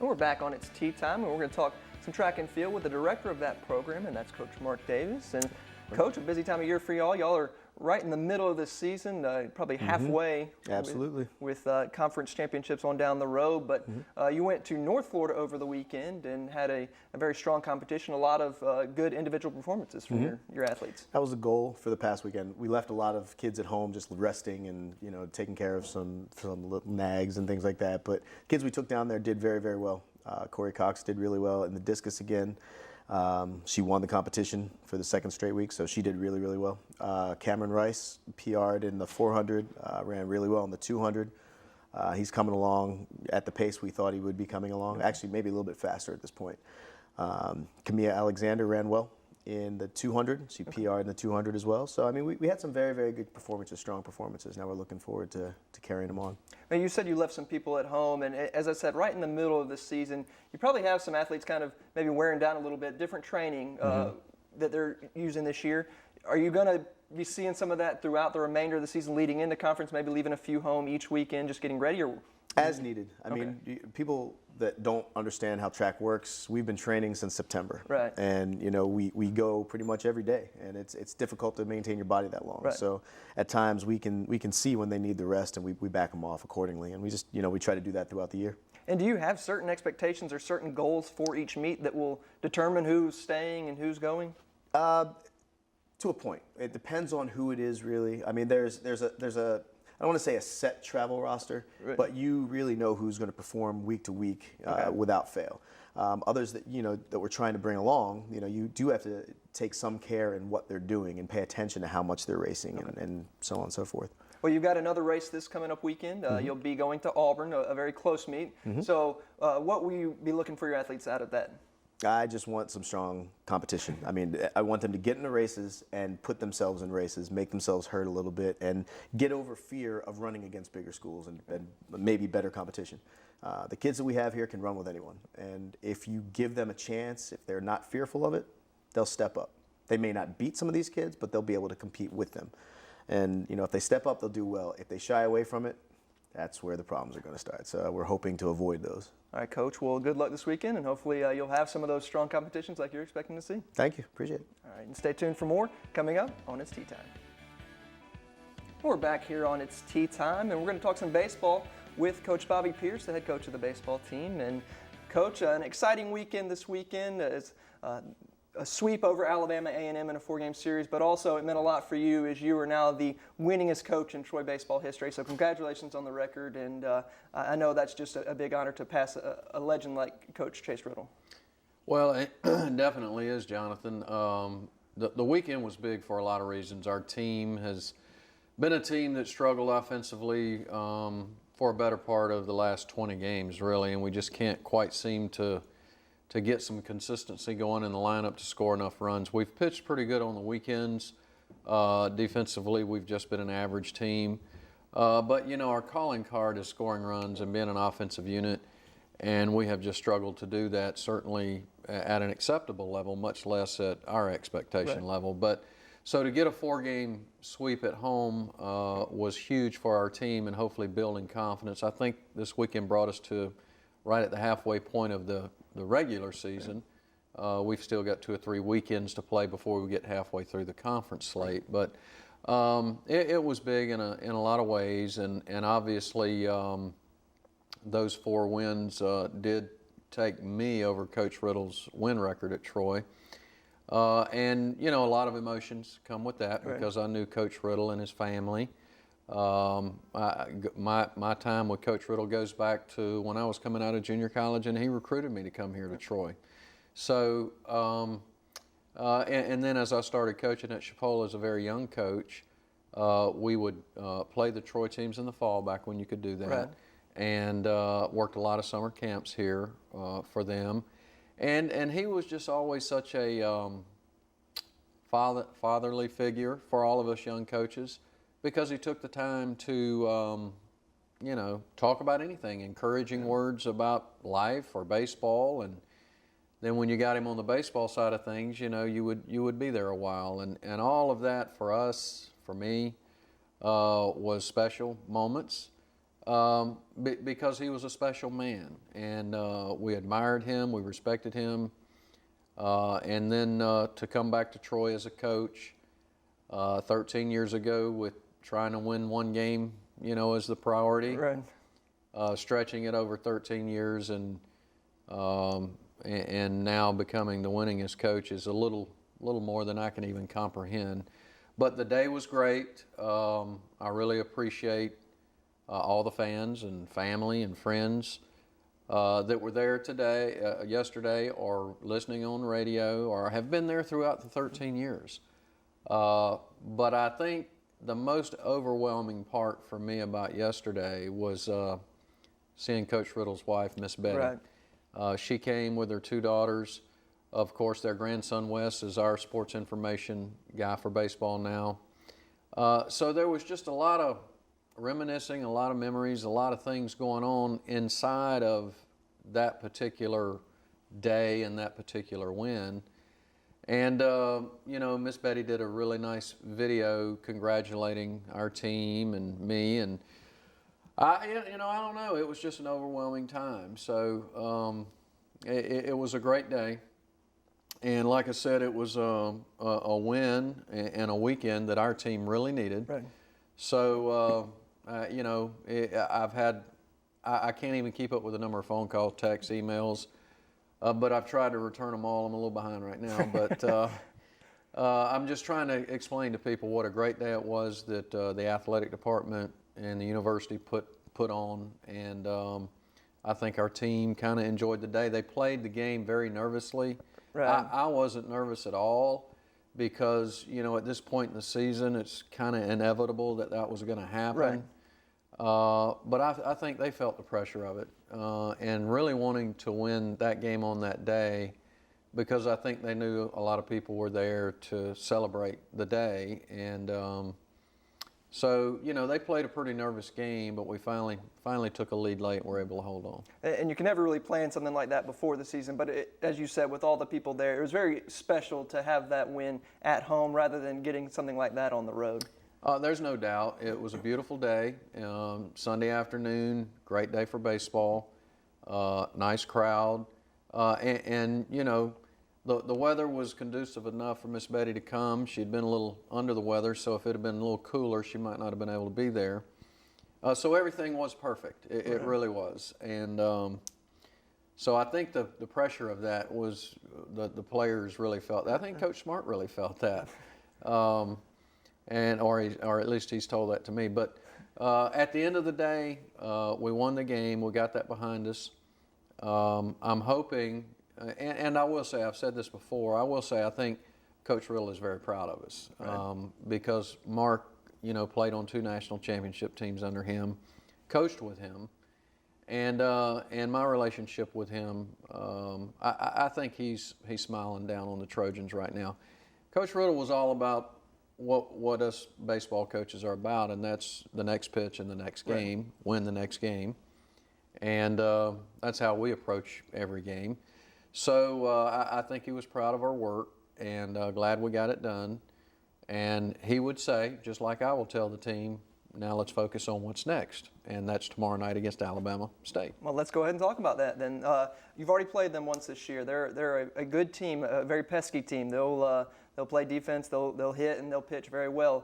And we're back on It's Tea Time, and we're going to talk some track and field with the director of that program, and that's Coach Mark Davis. And Coach, a busy time of year for y'all. Y'all are right in the middle of this season, probably halfway. Absolutely. With conference championships on down the road. But you went to North Florida over the weekend and had a very strong competition, a lot of good individual performances from your athletes. That was the goal for the past weekend. We left a lot of kids at home just resting and taking care of some little nags and things like that. But kids we took down there did very, very well. Corey Cox did really well in the discus again. She won the competition for the second straight week, so she did really, really well. Cameron Rice PR'd in the 400, ran really well in the 200. He's coming along at the pace we thought he would be coming along. Actually, maybe a little bit faster at this point. Camilla Alexander ran well in the 200. She PR'd in the 200 as well. So, I mean, we had some very, very good performances, strong performances. Now we're looking forward to carrying them on. Now, you said you left some people at home, and as I said, right in the middle of this season, you probably have some athletes kind of maybe wearing down a little bit, different training that they're using this year. Are you going to be seeing some of that throughout the remainder of the season leading into conference, maybe leaving a few home each weekend, just getting ready? Or as needed. I mean, people that don't understand how track works, we've been training since September. Right. And, we go pretty much every day, and it's difficult to maintain your body that long. Right. So at times we can see when they need the rest, and we back them off accordingly. And we just, we try to do that throughout the year. And do you have certain expectations or certain goals for each meet that will determine who's staying and who's going? To a point. It depends on who it is, really. I mean, there's a I don't want to say a set travel roster, but you really know who's going to perform week to week without fail. Others that that we're trying to bring along, you do have to take some care in what they're doing and pay attention to how much they're racing and so on and so forth. Well, you've got another race this coming up weekend. You'll be going to Auburn, a very close meet. So what will you be looking for your athletes out of that? I just want some strong competition. I mean, I want them to get in the races and put themselves in races, make themselves hurt a little bit, and get over fear of running against bigger schools and maybe better competition. The kids that we have here can run with anyone. And if you give them a chance, if they're not fearful of it, they'll step up. They may not beat some of these kids, but they'll be able to compete with them. And, if they step up, they'll do well. If they shy away from it, that's where the problems are going to start. So we're hoping to avoid those. All right, Coach. Well, good luck this weekend, and hopefully you'll have some of those strong competitions like you're expecting to see. Thank you. Appreciate it. All right, and stay tuned for more coming up on It's Tea Time. We're back here on It's Tea Time, and we're going to talk some baseball with Coach Bobby Pierce, the head coach of the baseball team. And, Coach, an exciting weekend this weekend. It's a sweep over Alabama A&M in a 4-game series, but also it meant a lot for you as you are now the winningest coach in Troy baseball history. So congratulations on the record, and I know that's just a big honor to pass a legend like Coach Chase Riddle. Well, it definitely is, Jonathan. The weekend was big for a lot of reasons. Our team has been a team that struggled offensively for a better part of the last 20 games, really, and we just can't quite seem to get some consistency going in the lineup to score enough runs. We've pitched pretty good on the weekends. Defensively, we've just been an average team. But, our calling card is scoring runs and being an offensive unit, and we have just struggled to do that, certainly at an acceptable level, much less at our expectation level. But so to get a 4-game sweep at home was huge for our team and hopefully building confidence. I think this weekend brought us to right at the halfway point of the regular season. We've still got 2 or 3 weekends to play before we get halfway through the conference slate. But it was big in a lot of ways, and obviously those 4 wins did take me over Coach Riddle's win record at Troy. And, a lot of emotions come with that because I knew Coach Riddle and his family. My time with Coach Riddle goes back to when I was coming out of junior college, and he recruited me to come here to Troy. So, and then as I started coaching at Chipola as a very young coach, we would play the Troy teams in the fall back when you could do that, and worked a lot of summer camps here for them. And he was just always such a fatherly figure for all of us young coaches, because he took the time to, talk about anything, encouraging words about life or baseball. And then when you got him on the baseball side of things, you would be there a while. And all of that for us, for me, was special moments. because he was a special man, and we admired him, we respected him, and then to come back to Troy as a coach 13 years ago with trying to win one game, as the priority, Right. Stretching it over 13 years, and now becoming the winningest coach is a little more than I can even comprehend. But the day was great. I really appreciate all the fans and family and friends that were there yesterday, or listening on radio, or have been there throughout the 13 years. But I think the most overwhelming part for me about yesterday was seeing Coach Riddle's wife, Miss Betty. Right. She came with her two daughters. Of course, their grandson Wes is our sports information guy for baseball now. So there was just a lot of reminiscing, a lot of memories, a lot of things going on inside of that particular day and that particular win. And, Miss Betty did a really nice video congratulating our team and me. And, I don't know, it was just an overwhelming time. So it was a great day. And like I said, it was a win and a weekend that our team really needed. Right. So, I can't even keep up with the number of phone calls, texts, emails, but I've tried to return them all. I'm a little behind right now, but I'm just trying to explain to people what a great day it was that the athletic department and the university put on, and I think our team kind of enjoyed the day. They played the game very nervously. Right. I wasn't nervous at all, because at this point in the season it's kind of inevitable that was going to happen. Right. But I think they felt the pressure of it, and really wanting to win that game on that day, because I think they knew a lot of people were there to celebrate the day. And so they played a pretty nervous game, but we finally took a lead late and were able to hold on. And you can never really plan something like that before the season, but as you said, with all the people there, it was very special to have that win at home rather than getting something like that on the road. There's no doubt. It was a beautiful day. Sunday afternoon, great day for baseball. Nice crowd. And the weather was conducive enough for Miss Betty to come. She'd been a little under the weather, so if it had been a little cooler, she might not have been able to be there. So everything was perfect. It really was. And so I think the pressure of that was the players really felt that. I think Coach Smart really felt that. Or at least he's told that to me. But at the end of the day, we won the game. We got that behind us. I'm hoping, and I will say, I've said this before, I will say I think Coach Riddle is very proud of us. Right. Because Mark, played on 2 national championship teams under him, coached with him, and my relationship with him, I think he's smiling down on the Trojans right now. Coach Riddle was all about what us baseball coaches are about, and that's the next pitch in the next game, right. Win the next game, and that's how we approach every game. So I think he was proud of our work, and glad we got it done. And he would say, just like I will tell the team, now let's focus on what's next, and that's tomorrow night against Alabama State. Well, let's go ahead and talk about that then. You've already played them once this year. They're a good team, a very pesky team. They'll play defense, they'll hit, and they'll pitch very well.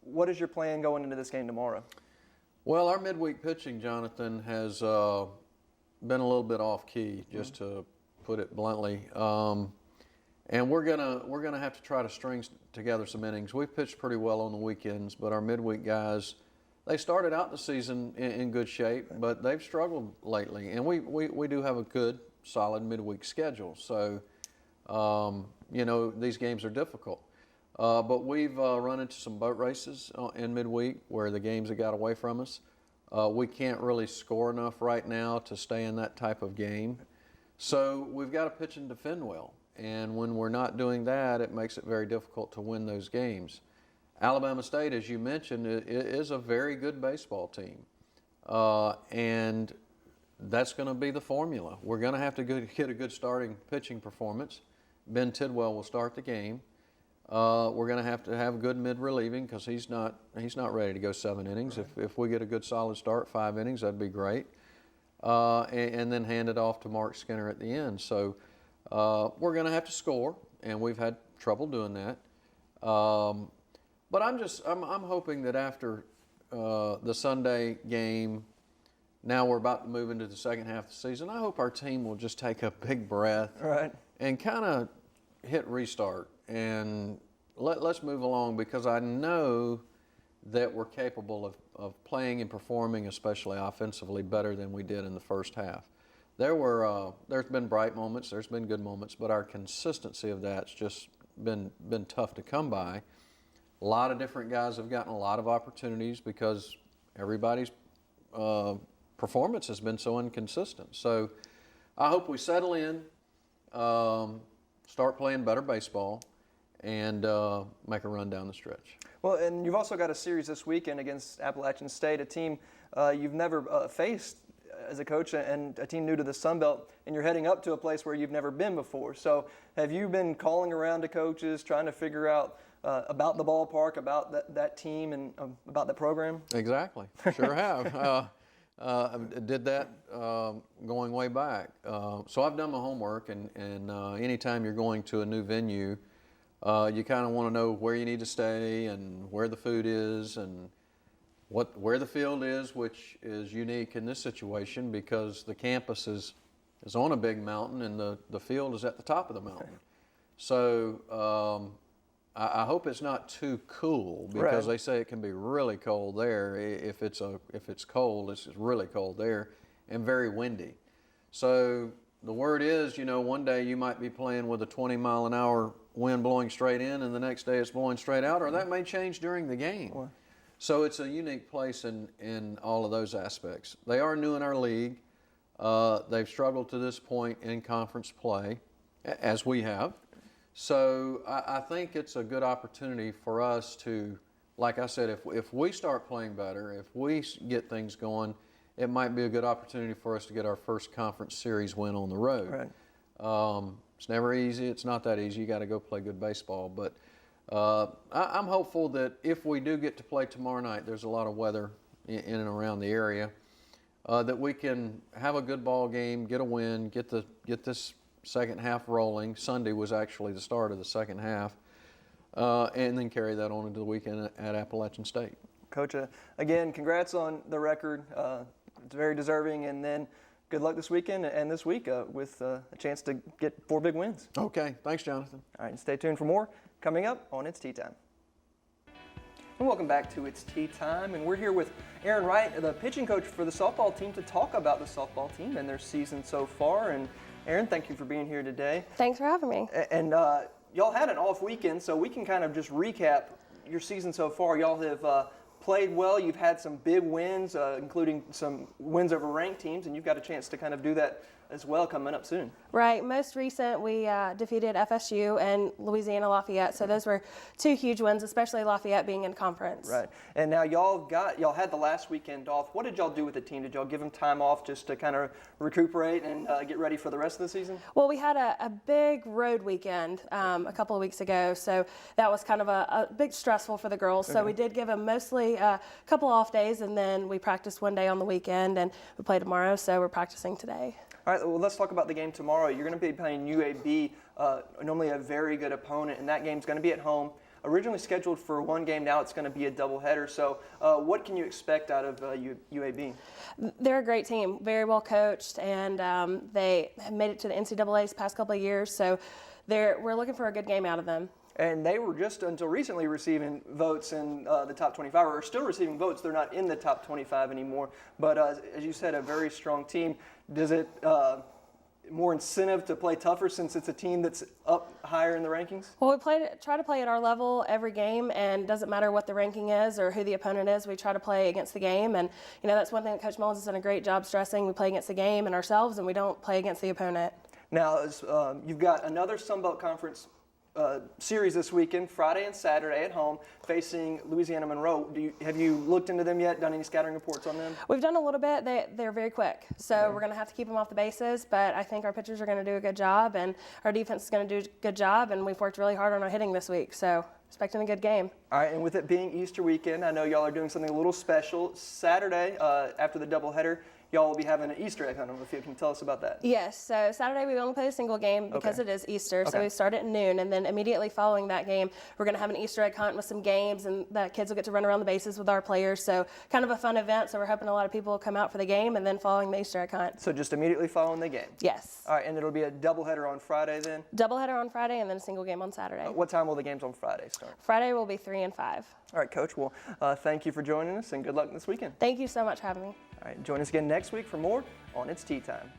What is your plan going into this game tomorrow? Well, our midweek pitching, Jonathan, has been a little bit off key, just to put it bluntly. And we're gonna have to try to string together some innings. We've pitched pretty well on the weekends, but our midweek guys, they started out the season in good shape, but they've struggled lately. And we do have a good, solid midweek schedule. So, these games are difficult. But we've run into some boat races in midweek where the games have got away from us. We can't really score enough right now to stay in that type of game. So we've got to pitch and defend well. And when we're not doing that, it makes it very difficult to win those games. Alabama State, as you mentioned, is a very good baseball team. And that's going to be the formula. We're going to have to get a good starting pitching performance. Ben Tidwell will start the game. We're going to have good mid-relieving because he's not ready to go 7 innings. Right. If we get a good solid start, 5 innings, that'd be great. And then hand it off to Mark Skinner at the end. So we're going to have to score, and we've had trouble doing that. But I'm hoping that after the Sunday game, now we're about to move into the second half of the season, I hope our team will just take a big breath and kind of hit restart and let's move along, because I know that we're capable of playing and performing, especially offensively, better than we did in the first half. There's been bright moments, there's been good moments, but our consistency of that's just been tough to come by. A lot of different guys have gotten a lot of opportunities because everybody's performance has been so inconsistent. So I hope we settle in, start playing better baseball, and make a run down the stretch. Well, and you've also got a series this weekend against Appalachian State, a team you've never faced as a coach, and a team new to the Sun Belt, and you're heading up to a place where you've never been before. So have you been calling around to coaches, trying to figure out about the ballpark, about that team, and about the program? Exactly. Sure have. I did that going way back. So I've done my homework, and anytime you're going to a new venue, you kind of want to know where you need to stay and where the food is and where the field is, which is unique in this situation because the campus is on a big mountain and the field is at the top of the mountain. So I hope it's not too cool, because they say it can be really cold there. If it's cold, it's really cold there, and very windy. So the word is, one day you might be playing with a 20-mile-an-hour wind blowing straight in, and the next day it's blowing straight out, or that may change during the game. Wow. So it's a unique place in all of those aspects. They are new in our league. They've struggled to this point in conference play, as we have. So I think it's a good opportunity for us to, like I said, if we start playing better, if we get things going, it might be a good opportunity for us to get our first conference series win on the road. Right. It's never easy. It's not that easy. You got to go play good baseball. But I'm hopeful that if we do get to play tomorrow night, there's a lot of weather in and around the area, that we can have a good ball game, get a win, get this second half rolling. Sunday was actually the start of the second half, and then carry that on into the weekend at Appalachian State. Coach, again, congrats on the record. It's very deserving, and then good luck this weekend and this week with a chance to get 4 big wins. Okay, thanks, Jonathan. All right, and stay tuned for more coming up on It's Tea Time. And welcome back to It's Tea Time, and we're here with Aaron Wright, the pitching coach for the softball team, to talk about the softball team and their season so far. And Aaron, thank you for being here today. Thanks for having me. And y'all had an off weekend, so we can kind of just recap your season so far. Y'all have played well. You've had some big wins, including some wins over ranked teams, and you've got a chance to kind of do that as well coming up soon. Right. Most recent, we defeated FSU and Louisiana Lafayette, so those were 2 huge wins, especially Lafayette being in conference. Right. And now y'all had the last weekend off. What did y'all do with the team? Did y'all give them time off just to kind of recuperate and get ready for the rest of the season? Well, we had a big road weekend a couple of weeks ago, so that was kind of a big stressful for the girls. Okay. So we did give them mostly a couple off days, and then we practiced one day on the weekend, and we play tomorrow, so we're practicing today. All right, well, let's talk about the game tomorrow. You're going to be playing UAB, normally a very good opponent, and that game's going to be at home. Originally scheduled for 1 game, now it's going to be a doubleheader. So what can you expect out of UAB? They're a great team, very well coached, and they have made it to the NCAA's past couple of years, so we're looking for a good game out of them. And they were just until recently receiving votes in the top 25, or are still receiving votes. They're not in the top 25 anymore. But as you said, a very strong team. Does it more incentive to play tougher since it's a team that's up higher in the rankings? Well, we try to play at our level every game, and it doesn't matter what the ranking is or who the opponent is. We try to play against the game, and that's one thing that Coach Mullins has done a great job stressing. We play against the game and ourselves, and we don't play against the opponent. Now, you've got another Sun Belt Conference series this weekend, Friday and Saturday at home, facing Louisiana Monroe. Have you looked into them yet? Done any scouting reports on them? We've done a little bit. They're very quick, so we're going to have to keep them off the bases. But I think our pitchers are going to do a good job, and our defense is going to do a good job. And we've worked really hard on our hitting this week, so expecting a good game. All right, and with it being Easter weekend, I know y'all are doing something a little special. Saturday, after the doubleheader, y'all will be having an Easter egg hunt. I don't know if you can tell us about that. Yes, so Saturday we only play a single game because Okay. it is Easter, so Okay. we start at noon, and then immediately following that game, we're going to have an Easter egg hunt with some games, and the kids will get to run around the bases with our players, so kind of a fun event, so we're hoping a lot of people will come out for the game, and then following the Easter egg hunt. So just immediately following the game. Yes. All right, and it'll be a doubleheader on Friday then. Doubleheader on Friday, and then a single game on Saturday. What time will the games on Friday start? Friday will be 3 and 5. All right, Coach. Well, thank you for joining us, and good luck this weekend. Thank you so much for having me. All right, join us again next week for more on It's Tea Time.